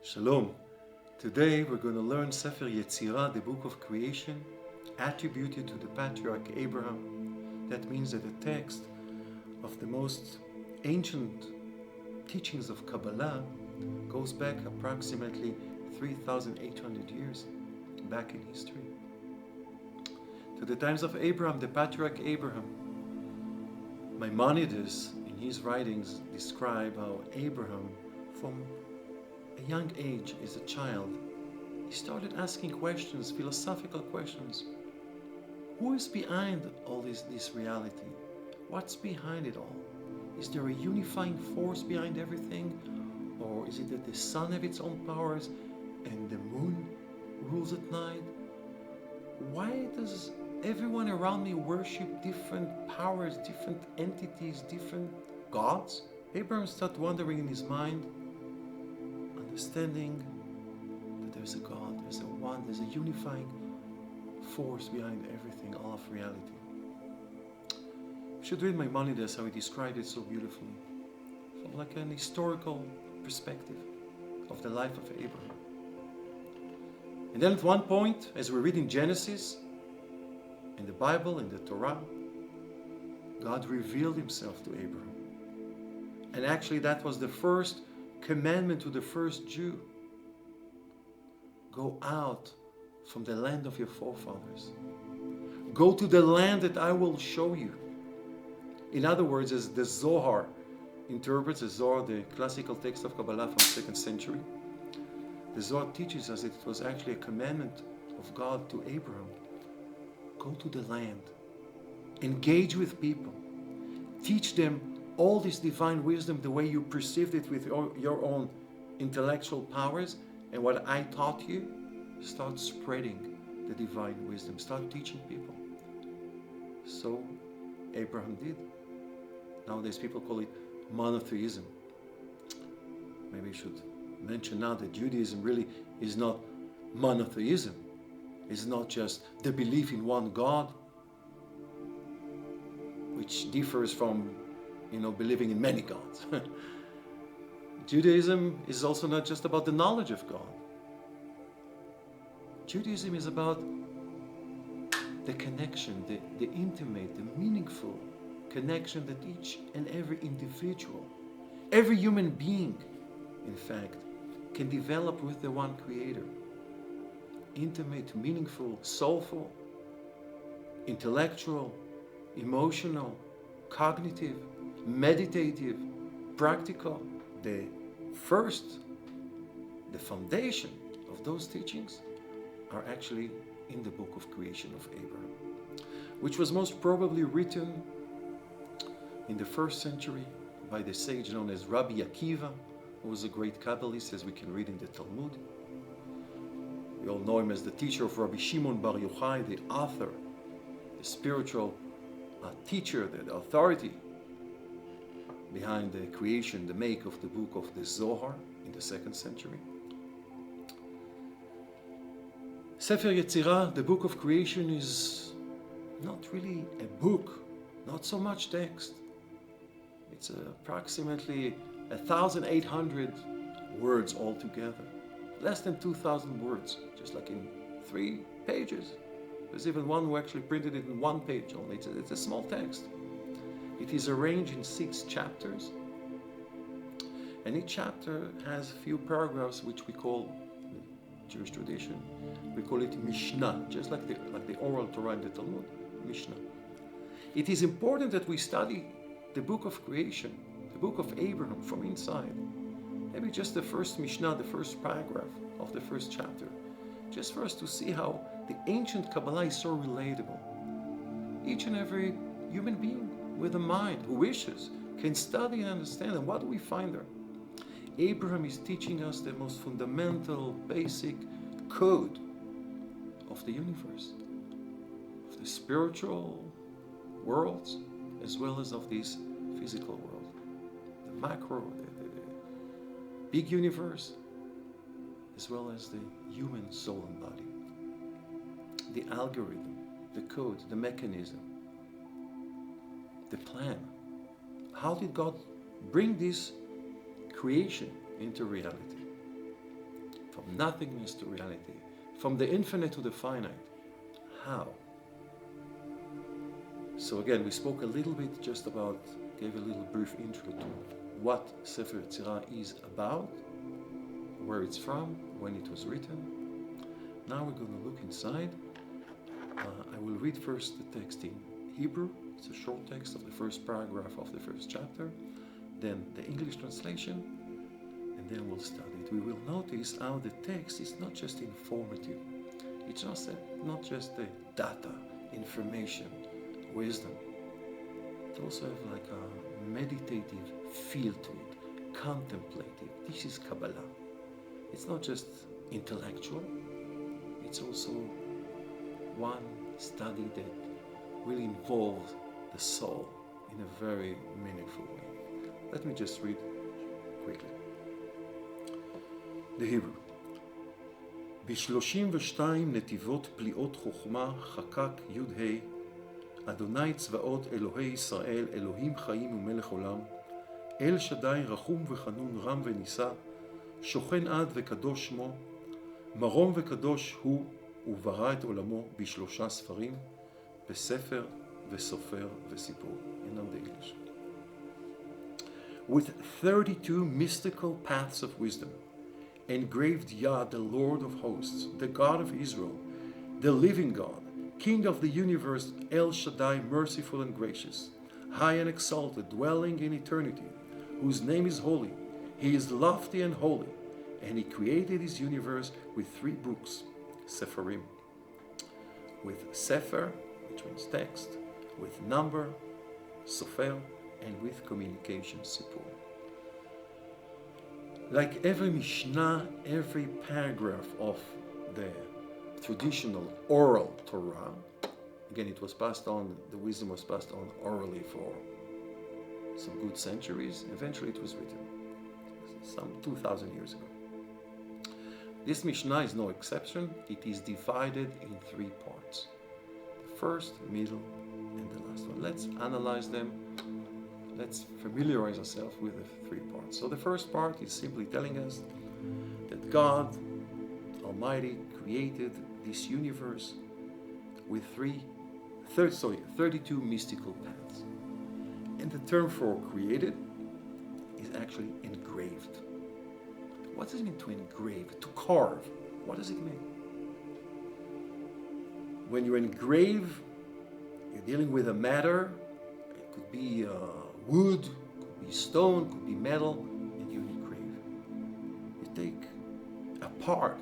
Shalom. Today we're going to learn Sefer Yetzirah, the book of creation, attributed to the patriarch Abraham. That means that the text of the most ancient teachings of Kabbalah goes back approximately 3,800 years back in history. To the times of Abraham, the patriarch Abraham. Maimonides, in his writings, describe how Abraham, from a young age, as a child, he started asking questions, philosophical questions. Who is behind all this reality? What's behind it all? Is there a unifying force behind everything? Or is it that the sun has its own powers and the moon rules at night? Why does everyone around me worship different powers, different entities, different gods? Abraham started wondering in his mind, understanding that there's a God, there's a unifying force behind everything, all of reality. You should read Maimonides, how he described it so beautifully, from like an historical perspective of the life of Abraham. And then at one point, as we read in Genesis, in the Bible, in the Torah, God revealed himself to Abraham. And actually that was the first commandment to the first Jew. Go out from the land of your forefathers. Go to the land that I will show you. In other words, as the Zohar interprets, the Zohar, the classical text of Kabbalah from the 2nd century, the Zohar teaches us that it was actually a commandment of God to Abraham. Go to the land. Engage with people. Teach them all this divine wisdom the way you perceived it with your own intellectual powers. And what I taught you, start spreading the divine wisdom. Start teaching people. So Abraham did. Nowadays people call it monotheism. Maybe I should mention now that Judaism really is not monotheism. It's not just the belief in one God, which differs from, believing in many gods. Judaism is also not just about the knowledge of God. Judaism is about the connection, the intimate, the meaningful connection that each and every individual, every human being, in fact, can develop with the one Creator. Intimate, meaningful, soulful, intellectual, emotional, cognitive, meditative, practical. The foundation of those teachings are actually in the book of creation of Abraham, which was most probably written in the 1st century by the sage known as Rabbi Akiva, who was a great Kabbalist, as we can read in the Talmud. We all know him as the teacher of Rabbi Shimon Bar Yochai, the author, the spiritual teacher, the authority behind the creation, the make of the book of the Zohar in the 2nd century. Sefer Yetzirah, the book of creation, is not really a book, not so much text. It's approximately 1,800 words altogether. Less than 2,000 words, just like in 3 pages. There's even one who actually printed it in 1 page only. It's a small text. It is arranged in 6 chapters. And each chapter has a few paragraphs which we call, in Jewish tradition, we call it Mishnah, just like the oral Torah in the Talmud, Mishnah. It is important that we study the book of creation, the book of Abraham from inside. Maybe just the first Mishnah, the first paragraph of the 1st chapter, just for us to see how the ancient Kabbalah is so relatable. Each and every human being with a mind who wishes can study and understand. And what do we find there? Abraham is teaching us the most fundamental, basic code of the universe, of the spiritual worlds, as well as of this physical world, the macro, the big universe, as well as the human soul and body. The algorithm, the code, the mechanism, the plan. How did God bring this creation into reality. From nothingness to reality. From the infinite to the finite. How? So again, we spoke a little bit just about, gave a little brief intro to what Sefer Yetzirah is about, where it's from, when it was written. Now we're going to look inside. I will read first the text in Hebrew. It's a short text of the first paragraph of the first chapter. Then the English translation, and then we'll study it. We will notice how the text is not just informative. It's not just the data, information, wisdom. It also has like a meditative feel to it, contemplative. This is Kabbalah. It's not just intellectual. It's also one study that really involves the soul in a very meaningful way. Let me just read quickly. The Hebrew. ב-32 נתיבות פליאות חוכמה חקק י' אדוני צבאות אלוהי ישראל, אלוהים חיים ומלך עולם, אל שדי רחום וחנון רם ונישא, שוכן עד וקדוש שמו, מרום וקדוש הוא, וברא את עולמו ב3 ספרים, בספר וסופר וסיפור. And now the English. With 32 mystical paths of wisdom, engraved Yah, the Lord of hosts, the God of Israel, the living God, King of the universe, El Shaddai, merciful and gracious, high and exalted, dwelling in eternity, whose name is holy. He is lofty and holy, and he created his universe with 3 books, Seferim, with Sefer, which means text, with number, Sefer, and with communication, Sipur. Like every Mishnah, every paragraph of the traditional oral Torah, again, it was passed on, the wisdom was passed on orally for some good centuries. Eventually it was written, some 2,000 years ago. This Mishnah is no exception. It is divided in 3 parts. The first, middle, and the last one. Let's analyze them. Let's familiarize ourselves with the 3 parts. So the first part is simply telling us that God Almighty created this universe with 32 mystical paths. And the term for created is actually engraved. What does it mean to engrave? To carve? What does it mean? When you engrave, you're dealing with a matter. It could be wood, could be stone, could be metal, and you engrave. You take a part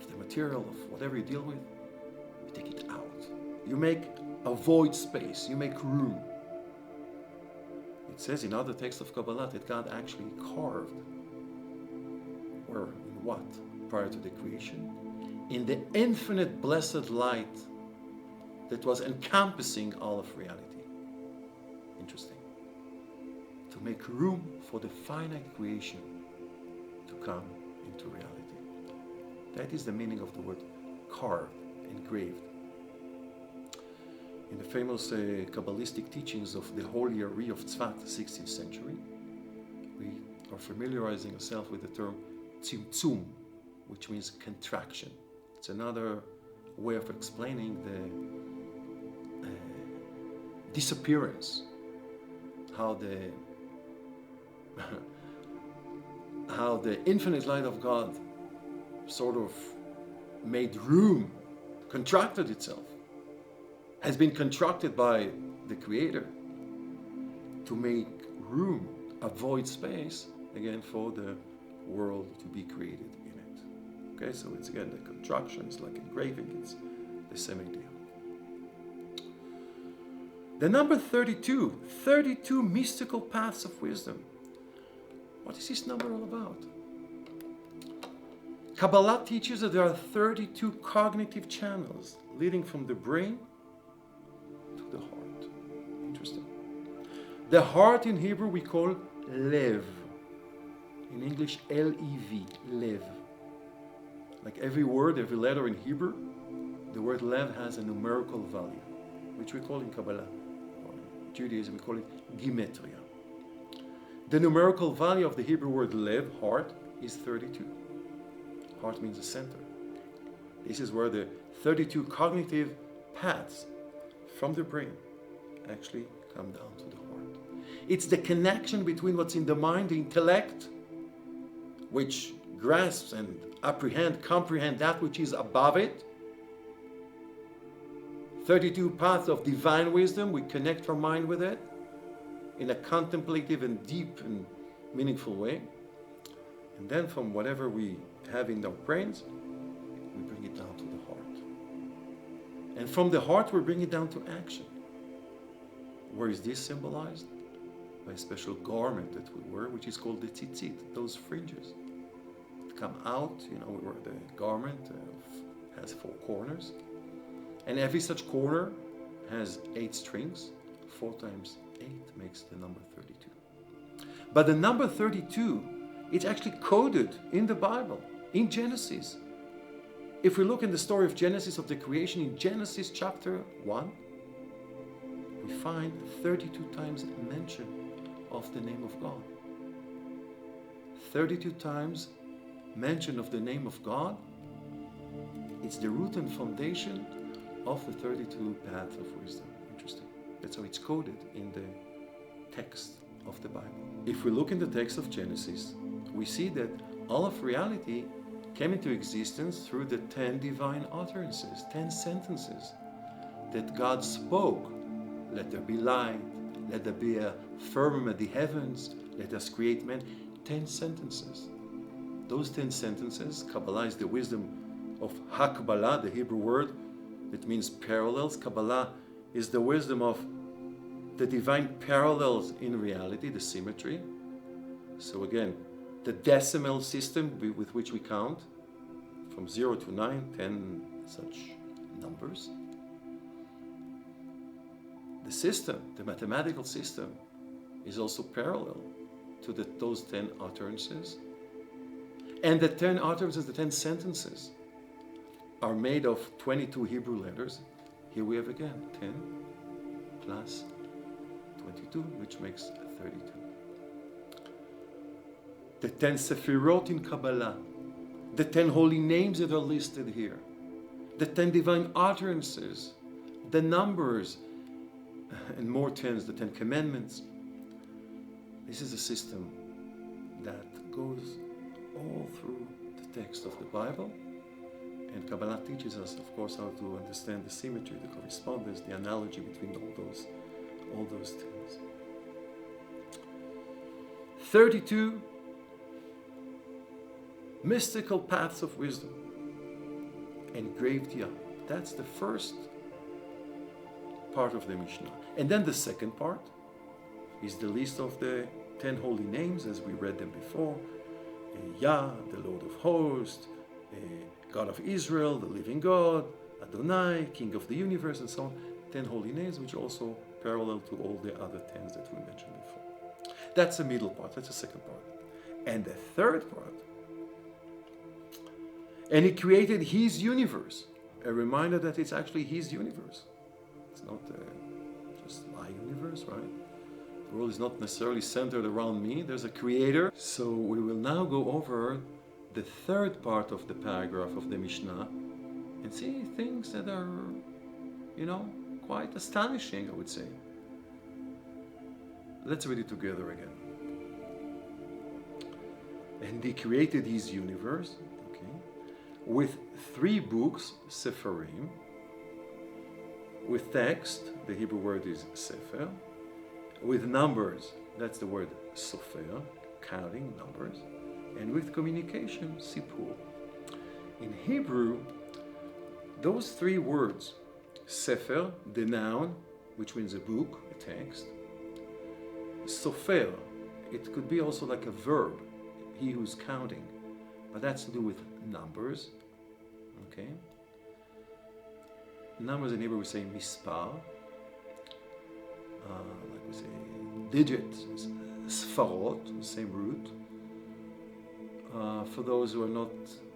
of the material, of whatever you deal with, you take it out. You make a void space, you make room. It says in other texts of Kabbalah that God actually carved. Where, in what? Prior to the creation? In the infinite blessed light that was encompassing all of reality. Interesting. To make room for the finite creation to come into reality. That is the meaning of the word carved, engraved. In the famous Kabbalistic teachings of the Holy Ari of Tzfat, 16th century, we are familiarizing ourselves with the term tzimtzum, which means contraction. It's another way of explaining the disappearance, how the infinite light of God sort of made room, contracted itself, has been contracted by the Creator to make room, a void space, again, for the world to be created in it. Okay, so it's again the contraction, it's like engraving, it's the same idea. The number 32, 32 mystical paths of wisdom. What is this number all about? Kabbalah teaches that there are 32 cognitive channels leading from the brain to the heart. Interesting. The heart in Hebrew we call lev. In English, L-E-V, lev. Like every word, every letter in Hebrew, the word lev has a numerical value, which we call in Kabbalah, or in Judaism, we call it gematria. The numerical value of the Hebrew word lev, heart, is 32. Heart means the center. This is where the 32 cognitive paths from the brain actually come down to the heart. It's the connection between what's in the mind, the intellect, which grasps and comprehend that which is above it. 32 paths of divine wisdom, we connect our mind with it in a contemplative and deep and meaningful way. And then from whatever we have in our brains, we bring it down to the heart. And from the heart, we bring it down to action. Where is this symbolized? By a special garment that we wear, which is called the tzitzit, those fringes that come out. We wear the garment, has 4 corners. And every such corner has 8 strings. 4 times 8 makes the number 32. But the number 32, it's actually coded in the Bible, in Genesis. If we look in the story of Genesis, of the creation, in Genesis chapter 1, we find 32 times mention of the name of God. 32 times mention of the name of God. It's the root and foundation of the 32 paths of wisdom. Interesting. That's how it's coded in the text of the Bible. If we look in the text of Genesis, we see that all of reality came into existence through the 10 divine utterances, 10 sentences that God spoke. Let there be light, let there be a firmament, the heavens, let us create man. 10 sentences. Those 10 sentences, Kabbalah is the wisdom of Hakbalah, the Hebrew word that means parallels. Kabbalah is the wisdom of the divine parallels in reality, the symmetry. So again, the decimal system with which we count, from 0 to 9, 10 such numbers. The system, the mathematical system, is also parallel to those 10 utterances. And the 10 utterances, the 10 sentences, are made of 22 Hebrew letters. Here we have again 10 plus 22, which makes 32. The 10 Sefirot in Kabbalah, the 10 holy names that are listed here, the 10 divine utterances, the numbers, and more 10s, the 10 commandments. This is a system that goes all through the text of the Bible. And Kabbalah teaches us, of course, how to understand the symmetry, the correspondence, the analogy between all those things. 32 mystical paths of wisdom engraved here. That's the first part of the Mishnah. And then the second part is the list of the 10 holy names, as we read them before. Yah, the Lord of hosts, God of Israel, the living God, Adonai, King of the universe, and so on. 10 holy names, which are also parallel to all the other 10s that we mentioned before. That's the middle part, that's the second part. And the third part, and he created his universe. A reminder that it's actually his universe. It's not just my universe, right? The world is not necessarily centered around me. There's a creator. So we will now go over the third part of the paragraph of the Mishnah and see things that are, quite astonishing, I would say. Let's read it together again. And he created his universe, with 3 books, Seferim, with text, the Hebrew word is Sefer, with numbers, that's the word Sofer, counting numbers, and with communication, Sipur. In Hebrew, those 3 words, Sefer, the noun, which means a book, a text, Sofer, it could be also like a verb, he who's counting, but that's to do with numbers, okay? Numbers in Hebrew we say mispar, like we say digits, sfarot, same root. For those who are not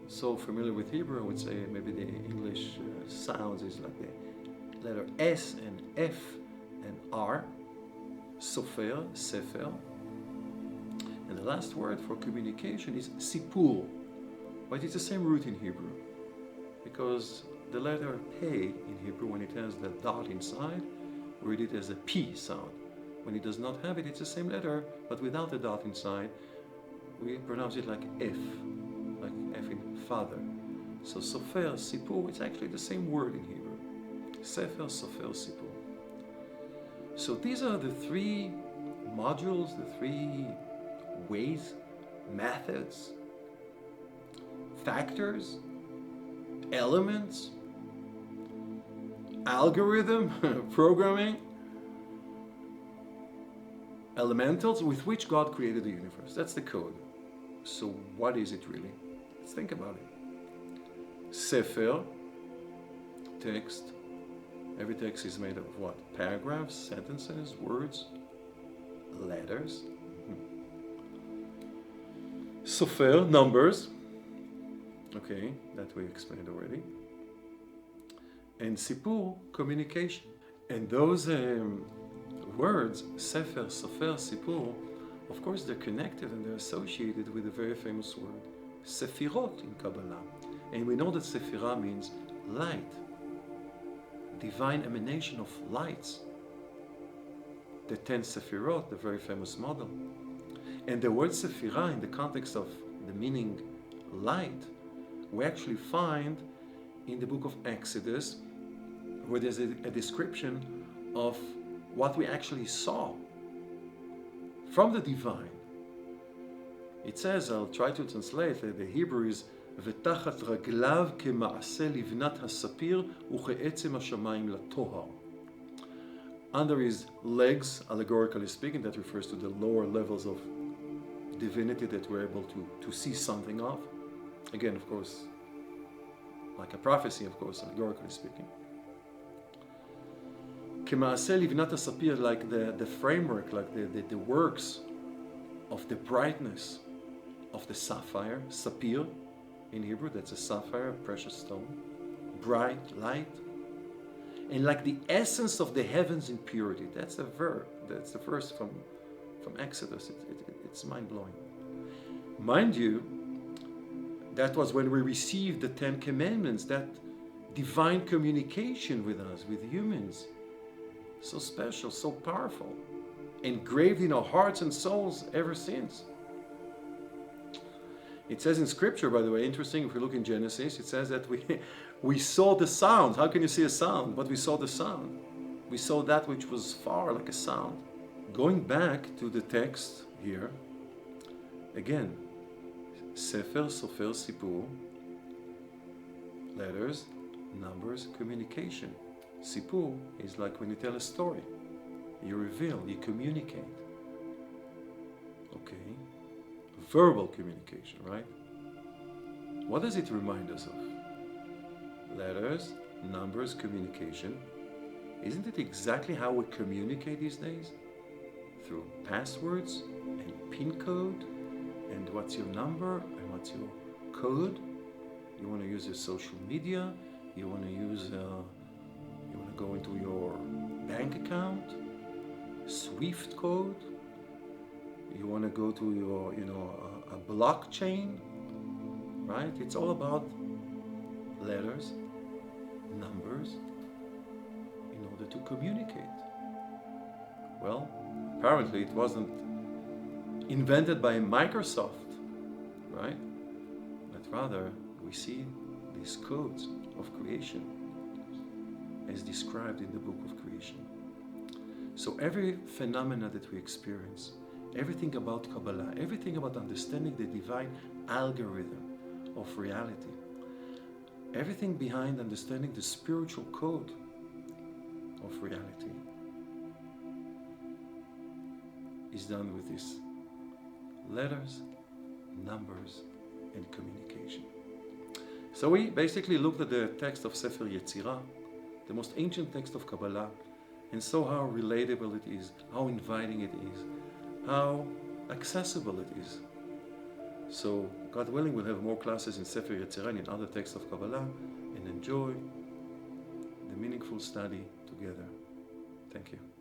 so familiar with Hebrew, I would say maybe the English sounds is like the letter S and F and R, Sofer, Sefer. And the last word for communication is sipur, but it's the same root in Hebrew, because the letter Pei in Hebrew, when it has the dot inside, we read it as a P sound. When it does not have it, it's the same letter, but without the dot inside, we pronounce it like F in father. So Sefer, Sipur, it's actually the same word in Hebrew. Sefer, Sefer, Sipur. So these are the three modules, the three ways, methods, factors, elements, algorithm, programming, elementals with which God created the universe. That's the code. So what is it really? Let's think about it. Sefer, text. Every text is made of what? Paragraphs, sentences, words, letters. Sefer, numbers. Okay, that we explained already. And Sipur, communication. And those words, Sefer, Sefer, Sipur, of course they're connected and they're associated with a very famous word, Sefirot in Kabbalah. And we know that Sefirah means light, divine emanation of lights. The 10 Sefirot, the very famous model. And the word Sefirah in the context of the meaning light, we actually find in the book of Exodus, where there's a description of what we actually saw from the divine. It says, I'll try to translate, the Hebrew is ותחת רגליו כמעשה לבנת הספיר וכעצם השמיים לטוהר. Under his legs, allegorically speaking, that refers to the lower levels of divinity that we're able to see something of. Again, of course, like a prophecy, of course, allegorically speaking. כמעשה לבנת הספיר, like the framework, like the works of the brightness of the sapphire, sapir in Hebrew, that's a sapphire, a precious stone, bright, light, and like the essence of the heavens in purity. That's the verb, that's the verse from Exodus. It's mind-blowing. Mind you, that was when we received the 10 Commandments, that divine communication with us, with humans. So special, so powerful, engraved in our hearts and souls ever since. It says in Scripture, by the way, interesting, if we look in Genesis, it says that we saw the sound. How can you see a sound? But we saw the sound. We saw that which was far like a sound. Going back to the text here, again, Sefer, Sefer, Sipur, letters, numbers, communication. Sipur is like when you tell a story. You reveal, you communicate. Okay. Verbal communication, right? What does it remind us of? Letters, numbers, communication. Isn't it exactly how we communicate these days? Through passwords and PIN code, and what's your number and what's your code. You want to use your social media, you want to use you want to go into your bank account, Swift code, you want to go to your, a blockchain, right? It's all about letters, numbers, in order to communicate. Well, apparently it wasn't invented by Microsoft, right? But rather, we see these codes of creation as described in the book of creation. So every phenomena that we experience, everything about Kabbalah, everything about understanding the divine algorithm of reality, everything behind understanding the spiritual code of reality is done with these letters, numbers, and communication. So we basically looked at the text of Sefer Yetzirah, the most ancient text of Kabbalah, and saw how relatable it is, how inviting it is, how accessible it is. So, God willing, we'll have more classes in Sefer Yetzirah and in other texts of Kabbalah, and enjoy the meaningful study together. Thank you.